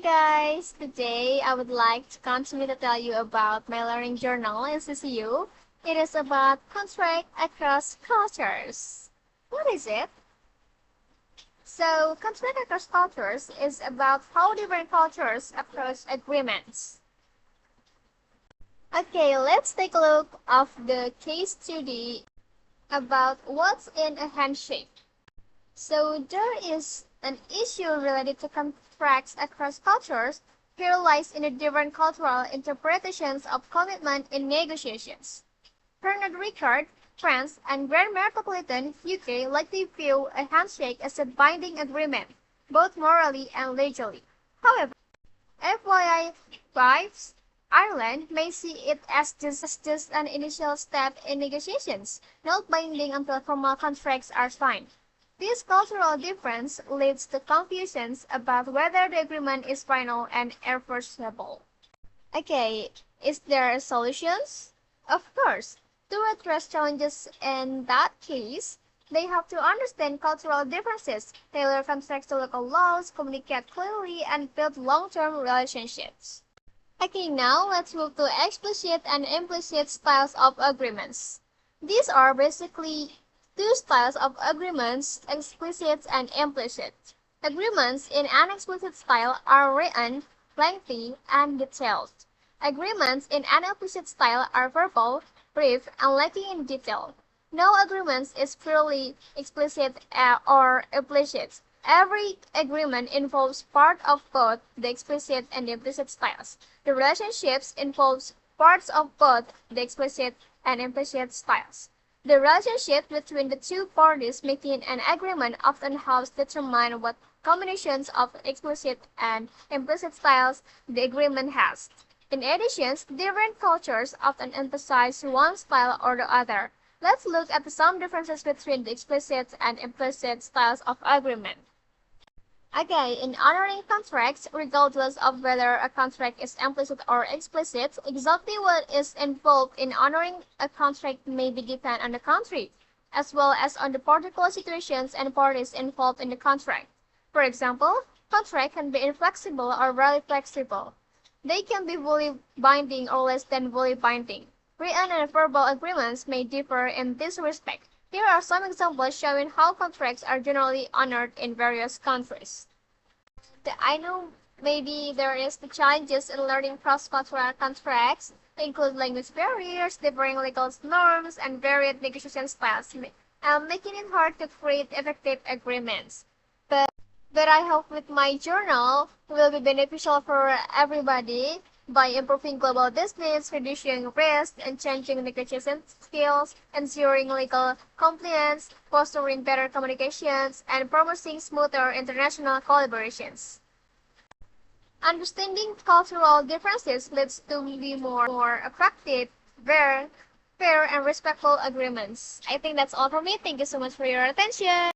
guys! Today I would like to continue to tell you about my learning journal in CCU. It is about contract across cultures. What is it? So, contract across cultures is about how different cultures approach agreements. Okay, let's take a look of the case study about what's in a handshake. So there is an issue related to contracts across cultures. Here lies in the different cultural interpretations of commitment in negotiations. Bernard Ricard, France, and Grand Metropolitan, UK likely view a handshake as a binding agreement, both morally and legally. However, FYI wives, Ireland may see it as just an initial step in negotiations, not binding until formal contracts are signed. This cultural difference leads to confusions about whether the agreement is final and irreversible. Okay, is there solutions? Of course. To address challenges in that case, they have to understand cultural differences, tailor contracts to local laws, communicate clearly, and build long-term relationships. Okay, now let's move to explicit and implicit styles of agreements. These are basically two styles of agreements, explicit and implicit. Agreements in an explicit style are written, lengthy, and detailed. Agreements in an implicit style are verbal, brief, and lacking in detail. No agreement is purely explicit or implicit. Every agreement involves part of both the explicit and the implicit styles. The relationships involves parts of both the explicit and implicit styles. The relationship between the two parties making an agreement often helps determine what combinations of explicit and implicit styles the agreement has. In addition, different cultures often emphasize one style or the other. Let's look at some differences between the explicit and implicit styles of agreement. Okay, in honoring contracts, regardless of whether a contract is implicit or explicit, exactly what is involved in honoring a contract may depend on the country, as well as on the particular situations and parties involved in the contract. For example, contracts can be inflexible or very flexible. They can be fully binding or less than fully binding. Written and verbal agreements may differ in this respect. Here are some examples showing how contracts are generally honored in various countries. I know maybe there is the challenges in learning cross-cultural contracts, include language barriers, differing legal norms, and varied negotiation styles, making it hard to create effective agreements. But I hope with my journal will be beneficial for everybody by improving global business, reducing risk, and changing negotiation skills, ensuring legal compliance, fostering better communications, and promoting smoother international collaborations. Understanding cultural differences leads to be more attractive, fair, and respectful agreements. I think that's all from me. Thank you so much for your attention.